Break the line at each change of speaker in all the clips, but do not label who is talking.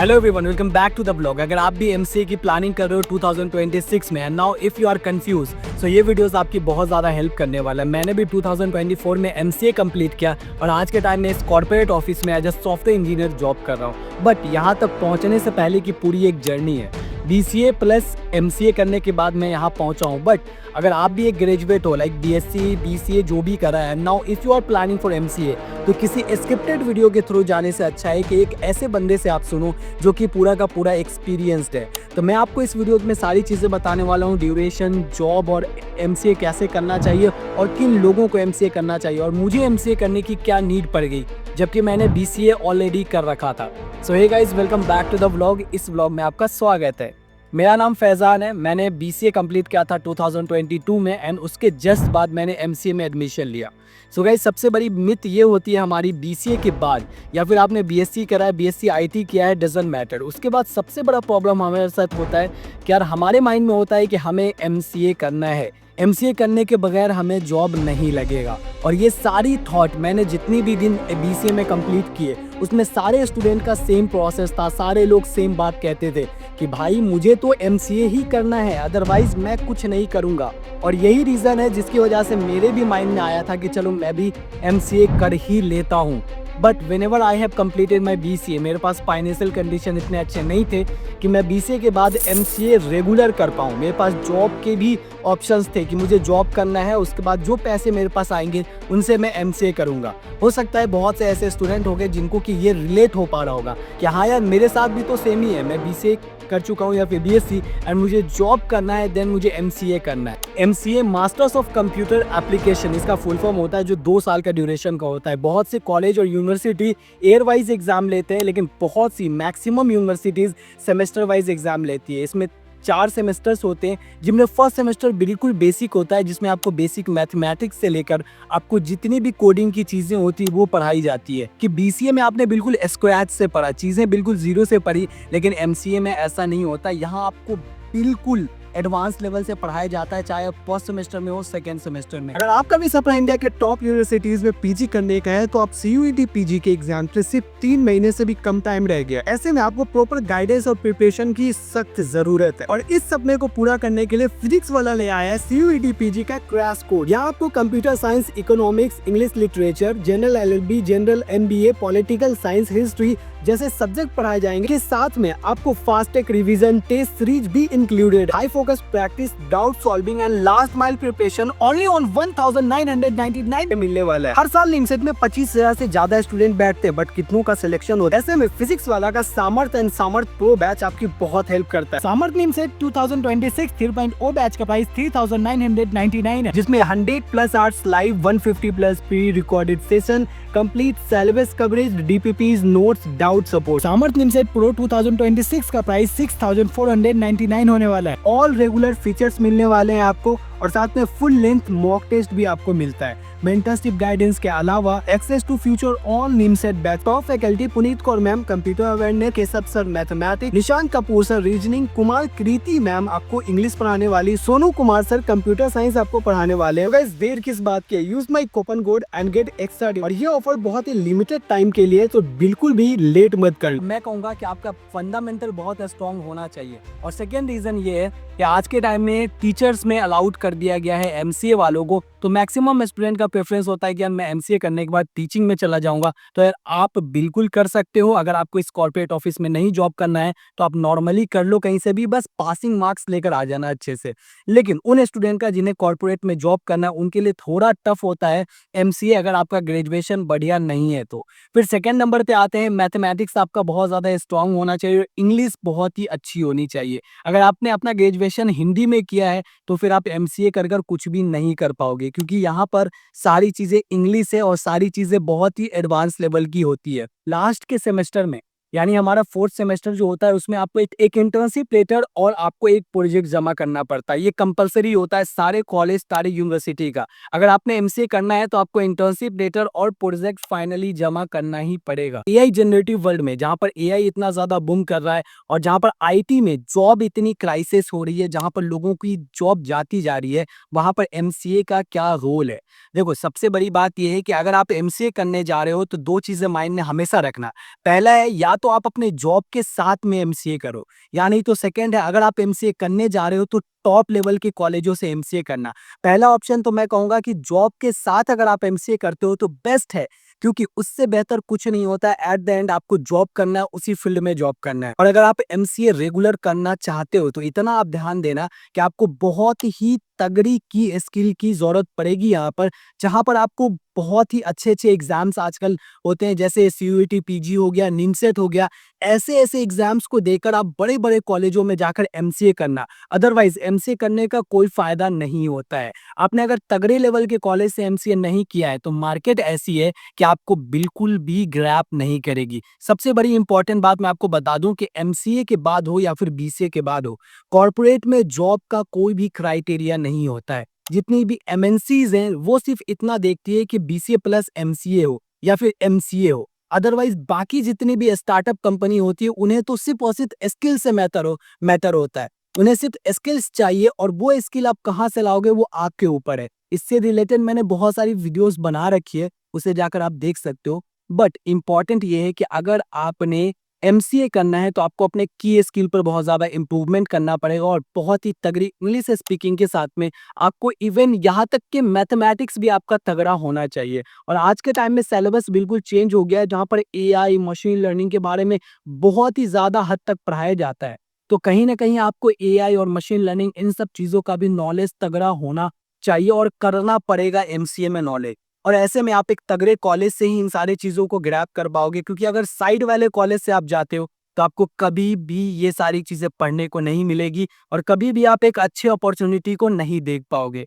Hello everyone, welcome back to the blog. अगर आप भी एमसीए की प्लानिंग कर रहे हो 2026 में, and now if you are confuse, so ये वीडियोस आपकी बहुत ज़्यादा हेल्प करने वाला है। मैंने भी 2024 में एमसीए कंप्लीट किया और आज के टाइम में इस कॉर्पोरेट ऑफिस में as a software engineer job कर रहा हूँ। बट यहाँ तक पहुँचने से पहले की पूरी एक जर्नी है। बीसीए प्लस एमसीए करने के बाद मैं यहाँ पहुँचा हूँ। बट अगर आप भी एक ग्रेजुएट हो, लाइक बीएससी बीसीए जो भी करा है, now if you are planning for MCA, तो किसी स्क्रिप्टेड वीडियो के थ्रू जाने से अच्छा है कि एक ऐसे बंदे से आप सुनो जो कि पूरा का पूरा एक्सपीरियंस्ड है। तो मैं आपको इस वीडियो में सारी चीज़ें बताने वाला हूँ, ड्यूरेशन, जॉब और एमसीए कैसे करना चाहिए और किन लोगों को एमसीए करना चाहिए और मुझे एमसीए करने की क्या नीड पड़ गई जबकि मैंने बीसीए ऑलरेडी कर रखा था। So hey guys, welcome back to the vlog. इस व्लॉग में आपका स्वागत है। मेरा नाम फैज़ान है। मैंने बीसीए कंप्लीट किया था 2022 में एंड उसके जस्ट बाद मैंने एमसीए में एडमिशन लिया। सो गाइस, सबसे बड़ी मिथ ये होती है हमारी बीसीए के बाद, या फिर आपने बीएससी करा है, बीएससी आईटी किया है, डजंट मैटर। उसके बाद सबसे बड़ा प्रॉब्लम हमारे साथ होता है कि यार हमारे माइंड में होता है कि हमें एमसीए करना है, एमसीए करने के बगैर हमें जॉब नहीं लगेगा। और ये सारी थॉट मैंने जितनी भी दिन बीसीए में कंप्लीट किए उसमें सारे स्टूडेंट का सेम प्रोसेस था। सारे लोग सेम बात कहते थे कि भाई मुझे तो एमसीए ही करना है, अदरवाइज मैं कुछ नहीं करूँगा। और यही रीज़न है जिसकी वजह से मेरे भी माइंड में आया था कि चलो मैं भी एमसीए कर ही लेता हूँ। But when ever I have completed my BCA, मेरे पास फाइनेंशियल कंडीशन इतने अच्छे नहीं थे कि मैं बीसीए के बाद एमसीए रेगुलर कर पाऊँ। मेरे पास जॉब के भी ऑप्शंस थे कि मुझे जॉब करना है, उसके बाद जो पैसे मेरे पास आएंगे उनसे मैं एमसीए करूँगा। हो सकता है बहुत से ऐसे स्टूडेंट हो गए जिनको कि ये रिलेट हो पा रहा होगा कि हाँ यार मेरे साथ भी तो सेम ही है, मैं बीसीए कर चुका हूँ या फिर बीएससी एंड मुझे जॉब करना है, देन मुझे एमसीए करना है। MCA masters of computer application इसका फुल फॉर्म होता है, जो 2 साल का ड्यूरेशन का होता है। बहुत से कॉलेज और यूनिवर्सिटी ईयर वाइज एग्जाम लेते हैं, लेकिन बहुत सी maximum universities semester wise exam लेती है। इसमें 4 सेमेस्टर्स होते हैं, जिनमें फर्स्ट सेमेस्टर बिल्कुल बेसिक होता है, जिसमें आपको बेसिक मैथमेटिक्स से लेकर आपको जितनी भी कोडिंग की चीज़ें होती है वो पढ़ाई जाती है। कि बीसीए में आपने बिल्कुल स्क्रैच से पढ़ा, चीज़ें बिल्कुल जीरो से पढ़ी, लेकिन एमसीए में ऐसा नहीं होता। यहाँ आपको बिल्कुल एडवांस लेवल से पढ़ाया जाता है, चाहे फर्स्ट सेमेस्टर में हो, सेकंड सेमेस्टर में।
अगर आपका भी सपना इंडिया के टॉप यूनिवर्सिटीज में पीजी करने का है तो आप सीयूईटी पीजी के एग्जाम से सिर्फ 3 महीने से भी कम टाइम रह गया। ऐसे में आपको प्रॉपर गाइडेंस और प्रिपरेशन की सख्त जरूरत है और इस सपने को पूरा करने के लिए फिजिक्स वाला ले आया है सीयूईटी पीजी का क्रैश कोर्स। यहाँ आपको computer science, economics, English literature, general LLB, general MBA, political science, history जैसे सब्जेक्ट पढ़ाए जाएंगे। के साथ में आपको fast tech revision, test series भी included, high focus practice, doubt solving and last mile preparation only on 1999 में मिलने वाला है। हर साल निमसेट में 25,000 से ज्यादा स्टूडेंट बैठते हैं, बट कितनों का सिलेक्शन होता है। ऐसे में फिजिक्स वाला का सामर्थ एंड सामर्थ प्रो बैच आपकी बहुत हेल्प करता है। सामर्थ निमसेट 2026 3.0 बैच का प्राइस 3,999 है, जिसमें 100+ hours live, 150+ pre recorded session, complete syllabus coverage, DPPs, notes, doubt support. सामर्थ निमसेट प्रो 2026 का प्राइस 6,499 होने वाला है। ऑल रेगुलर फीचर्स मिलने वाले हैं आपको और साथ में फुल लेंथ मॉक टेस्ट भी आपको मिलता है। मेंटरशिप गाइडेंस के अलावा access to future all NIMCET batch. Top faculty Puneet Kaur ma'am computer awareness, Keshav sir mathematics, Nishant Kapoor sir reasoning, Kumar Kriti ma'am आपको इंग्लिश पढ़ाने वाली, Sonu Kumar sir computer science आपको पढ़ाने वाले हैं। गाइस, देर किस बात की, use my coupon code and get extra. और ये ऑफर बहुत ही लिमिटेड टाइम के लिए, तो बिल्कुल भी लेट मत कर। मैं कहूँगा कि आपका फंडामेंटल बहुत स्ट्रॉन्ग होना चाहिए। और सेकेंड रीजन ये है कि आज के टाइम में टीचर्स में अलाउड कर दिया गया है एमसीए वालों को, तो मैक्सिमम स्टूडेंट का प्रेफरेंस होता है कि यार मैं एमसीए करने के बाद टीचिंग में चला जाऊंगा। तो यार आप बिल्कुल कर सकते हो। अगर आपको इस कॉर्पोरेट ऑफिस में नहीं जॉब करना है तो आप नॉर्मली कर लो कहीं से भी, बस पासिंग मार्क्स लेकर आ जाना अच्छे से। लेकिन उन स्टूडेंट का जिन्हें कॉर्पोरेट में जॉब करना है उनके लिए थोड़ा टफ होता है एमसीए, अगर आपका ग्रेजुएशन बढ़िया नहीं है तो। फिर सेकेंड नंबर पे आते हैं, मैथमेटिक्स आपका बहुत ज्यादा स्ट्रांग होना चाहिए, इंग्लिश बहुत ही अच्छी होनी चाहिए। अगर आपने अपना ग्रेजुएशन हिंदी में किया है तो फिर आप एमसीए कर कुछ भी नहीं कर पाओगे, क्योंकि यहाँ पर सारी चीजें इंग्लिश है और सारी चीजें बहुत ही एडवांस लेवल की होती है। लास्ट के सेमेस्टर में, यानी हमारा 4th सेमेस्टर जो होता है, उसमें आपको एक इंटर्नशिप लेटर और आपको एक प्रोजेक्ट जमा करना पड़ता है। ये कंपलसरी होता है सारे कॉलेज, सारे यूनिवर्सिटी का। अगर आपने एमसीए करना है तो आपको इंटर्नशिप लेटर और प्रोजेक्ट फाइनली जमा करना ही पड़ेगा। एआई जनरेटिव वर्ल्ड में, जहाँ पर एआई इतना ज्यादा बूम कर रहा है और जहाँ पर आईटी में जॉब इतनी क्राइसिस हो रही है, जहाँ पर लोगों की जॉब जाती जा रही है, वहां पर एमसीए का क्या रोल है। देखो, सबसे बड़ी बात यह है कि अगर आप एमसीए करने जा रहे हो तो 2 चीजें माइंड में हमेशा रखना। पहला है, या
तो आप अपने जॉब के साथ में एमसीए करो, या नहीं तो सेकंड है, अगर आप एमसीए करने जा रहे हो तो टॉप लेवल के कॉलेजों से एमसीए करना। पहला ऑप्शन तो मैं कहूँगा कि जॉब के साथ अगर आप एमसीए करते हो तो बेस्ट है, क्योंकि उससे बेहतर कुछ नहीं होता है। एट द एंड आपको जॉब करना है, उसी फील्ड में जॉब करना है। और अगर आप एमसीए रेगुलर करना चाहते हो तो इतना आप ध्यान देना कि आपको बहुत ही तगड़ी की स्किल की ज़रूरत पड़ेगी यहाँ पर, जहाँ पर आपको बहुत ही अच्छे-अच्छे एग्ज़ाम्स आजकल होते हैं, जैसे सीयूईटी पीजी हो गया, निमसेट हो गया। ऐसे-ऐसे एग्ज़ाम्स को देकर आप बड़े-बड़े कॉलेजों में जाकर एमसीए करना। अदरवाइज़ एमसीए करने का कोई फ़ायदा नहीं होता है। आपने अगर तगड़े लेवल के कॉलेज से एमसीए नहीं किया है, तो मार्केट ऐसी है कि आपको बिल्कुल भी ग्रैब नहीं करेगी। सबसे बड़ी इंपॉर्टेंट बात मैं आपको बता दूँ कि एमसीए के बाद हो या फिर बीसीए के बाद हो, कॉर्पोरेट में जॉब का कोई भी क्राइटेरिया नहीं होता है। जितनी भी एमएनसीज़ हैं, वो सिर्फ़ इतना देखती है कि बीसीए प्लस एमसीए हो या फिर एमसीए हो। अदरवाइज़ बाकी जितनी भी स्टार्टअप कंपनी होती है, उन्हें तो सिर्फ़ और सिर्फ़ स्किल से मैटर होता है। उन्हें सिर्फ़ स्किल्स चाहिए, और वो स्किल आप कहाँ से लाओगे वो आपके ऊपर है। इससे रिलेटेड मैंने बहुत सारी वीडियोज़ बना रखी है, उसे जाकर आप देख सकते हो। बट इम्पॉर्टेंट ये है कि अगर आपने एमसीए करना है तो आपको अपने की स्किल पर बहुत ज़्यादा इम्प्रूवमेंट करना पड़ेगा, और बहुत ही तगड़ी इंग्लिश स्पीकिंग के साथ में आपको इवन यहाँ तक कि मैथमेटिक्स भी आपका तगड़ा होना चाहिए। और आज के टाइम में सिलेबस बिल्कुल चेंज हो गया है, जहाँ पर एआई, मशीन लर्निंग के बारे में बहुत ही ज़्यादा हद तक पढ़ाया जाता है। तो कहीं न कहीं आपको एआई और मशीन लर्निंग, इन सब चीज़ों का भी नॉलेज तगड़ा होना चाहिए, और करना पड़ेगा एमसीए में नॉलेज। और ऐसे में आप एक तगड़े कॉलेज से ही इन सारी चीज़ों को ग्रैब कर पाओगे, क्योंकि अगर साइड वाले कॉलेज से आप जाते हो तो आपको कभी भी ये सारी चीज़ें पढ़ने को नहीं मिलेगी, और कभी भी आप एक अच्छी अपॉर्च्युनिटी को नहीं देख पाओगे।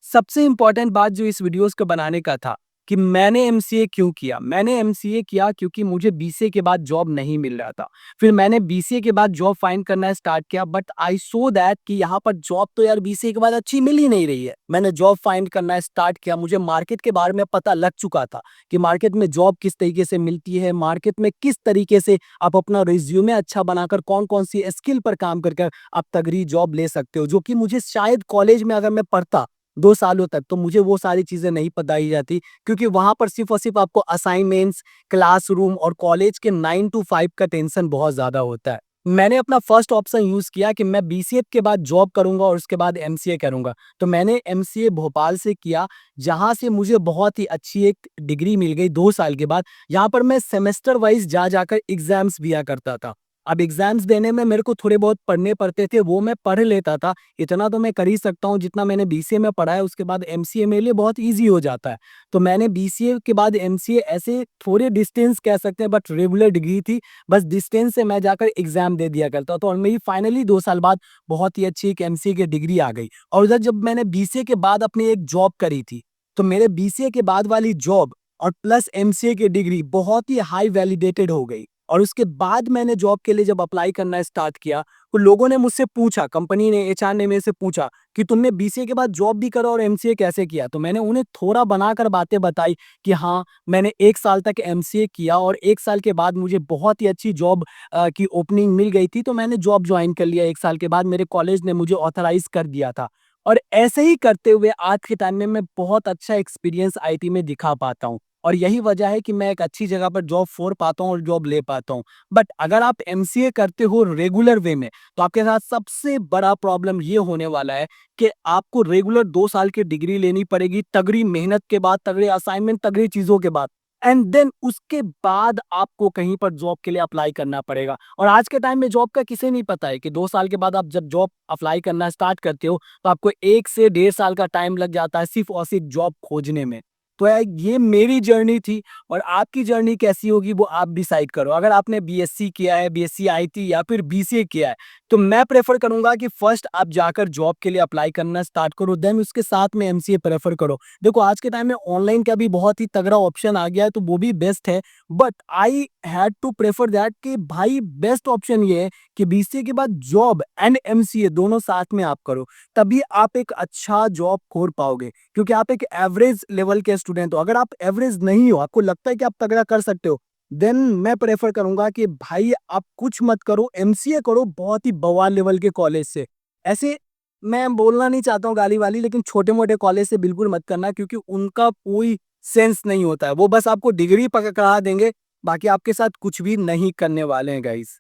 सबसे इम्पोर्टेंट बात जो इस वीडियोस को बनाने का था कि मैंने एमसीए क्यों किया? मैंने एमसीए किया क्योंकि मुझे बीसीए के बाद जॉब नहीं मिल रहा था। फिर मैंने बीसीए के बाद जॉब फाइंड करना स्टार्ट किया, बट आई सो दैट कि यहाँ पर जॉब तो यार बीसीए के बाद अच्छी मिल ही नहीं रही है। मैंने जॉब फाइंड करना स्टार्ट किया, मुझे मार्केट के बारे में पता लग चुका था कि मार्केट में जॉब किस तरीके से मिलती है, मार्केट में किस तरीके से आप अपना रिज्यूमे अच्छा बनाकर कौन-कौन सी स्किल पर काम करके आप तगड़ी जॉब ले सकते हो, जो कि मुझे शायद कॉलेज में अगर मैं पढ़ता 2 सालों तक, तो मुझे वो सारी चीज़ें नहीं बताई जाती, क्योंकि वहाँ पर सिर्फ़ और सिर्फ़ आपको असाइनमेंट्स, क्लासरूम और कॉलेज के 9 टू 5 का टेंशन बहुत ज़्यादा होता है। मैंने अपना फर्स्ट ऑप्शन यूज़ किया कि मैं बीसीए के बाद जॉब करूँगा और उसके बाद एमसीए करूँगा। तो मैंने एमसीए भोपाल से किया, जहाँ से मुझे बहुत ही अच्छी एक डिग्री मिल गई 2 साल के बाद। यहाँ पर मैं सेमेस्टर वाइज़ जा जाकर एग्ज़ाम्स दिया करता था। अब एग्ज़ाम्स देने में मेरे को थोड़े बहुत पढ़ने पड़ते थे, वो मैं पढ़ लेता था। इतना तो मैं कर ही सकता हूँ जितना मैंने बीसीए में पढ़ा है, उसके बाद एमसीए मेरे लिए बहुत ईज़ी हो जाता है। तो मैंने बीसीए के बाद एमसीए ऐसे थोड़े डिस्टेंस कह सकते हैं, बट रेगुलर डिग्री थी। बस डिस्टेंस से मैं जाकर एग्ज़ाम दे दिया करता था, और मेरी फाइनली 2 साल बाद बहुत ही अच्छी एक एमसीए की डिग्री आ गई। और उधर जब मैंने बीसीए के बाद अपनी एक जॉब करी थी, तो मेरे बीसीए के बाद वाली जॉब और प्लस एमसीए की डिग्री बहुत ही हाई वैलिडेटेड हो गई। और उसके बाद मैंने जॉब के लिए जब अप्लाई करना स्टार्ट किया, तो लोगों ने मुझसे पूछा, कंपनी ने, एचआर ने मेरे से पूछा कि तुमने बीसीए के बाद जॉब भी करा और एमसीए कैसे किया? तो मैंने उन्हें थोड़ा बनाकर बातें बताई कि हाँ, मैंने 1 साल तक एमसीए किया, और 1 साल के बाद मुझे बहुत ही अच्छी जॉब की ओपनिंग मिल गई थी, तो मैंने जॉब जॉइन कर लिया। 1 साल के बाद मेरे कॉलेज ने मुझे ऑथराइज़ कर दिया था। और ऐसे ही करते हुए आज के टाइम में मैं बहुत अच्छा एक्सपीरियंस आईटी में दिखा पाता हूँ। और यही वजह है कि मैं एक अच्छी जगह पर जॉब फोड़ पाता हूँ और जॉब ले पाता हूँ। बट अगर आप एमसीए करते हो रेगुलर वे में, तो आपके साथ सबसे बड़ा प्रॉब्लम ये होने वाला है कि आपको रेगुलर 2 साल की डिग्री लेनी पड़ेगी, तगड़ी मेहनत के बाद, तगड़े असाइनमेंट, तगड़ी चीज़ों के बाद। एंड देन उसके बाद आपको कहीं पर जॉब के लिए अप्लाई करना पड़ेगा। और आज के टाइम में जॉब का किसे नहीं पता है कि 2 साल के बाद आप जब जॉब अप्लाई करना स्टार्ट करते हो, तो आपको 1 से डेढ़ साल का टाइम लग जाता है सिर्फ़ और सिर्फ़ जॉब खोजने में। तो यार ये मेरी जर्नी थी, और आपकी जर्नी कैसी होगी वो आप डिसाइड करो। अगर आपने बीएससी किया है, बीएससी आईटी या फिर बीसीए किया है, तो मैं प्रेफ़र करूँगा कि फर्स्ट आप जाकर जॉब के लिए अप्लाई करना स्टार्ट करो, देन उसके साथ में एमसीए प्रेफ़र करो। देखो आज के टाइम में ऑनलाइन का भी बहुत ही तगड़ा ऑप्शन आ गया है, तो वो भी बेस्ट है। But I had to prefer that कि भाई बेस्ट ऑप्शन ये है कि बीसीए के बाद जॉब एंड एमसीए दोनों साथ में आप करो, तभी आप एक अच्छा जॉब खोर पाओगे। क्योंकि आप एक एवरेज लेवल के स्टूडेंट हो। अगर आप एवरेज नहीं हो, आपको लगता है कि आप तगड़ा कर सकते हो, देन मैं प्रेफ़र करूँगा कि भाई आप कुछ मत करो, एमसीए करो बहुत ही बवाल लेवल के कॉलेज से। ऐसे मैं बोलना नहीं चाहता हूँ गाली-वाली, लेकिन छोटे-मोटे कॉलेज से बिल्कुल मत करना, क्योंकि उनका कोई सेंस नहीं होता है। वो बस आपको डिग्री पकड़ा देंगे, बाकी आपके साथ कुछ भी नहीं करने वाले हैं गाइस।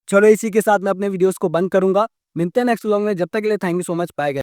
चलो इसी के साथ मैं अपने वीडियोस को बंद करूंगा। मिलते हैं नेक्स्ट व्लॉग में, जब तक के लिए thank you so much, bye guys.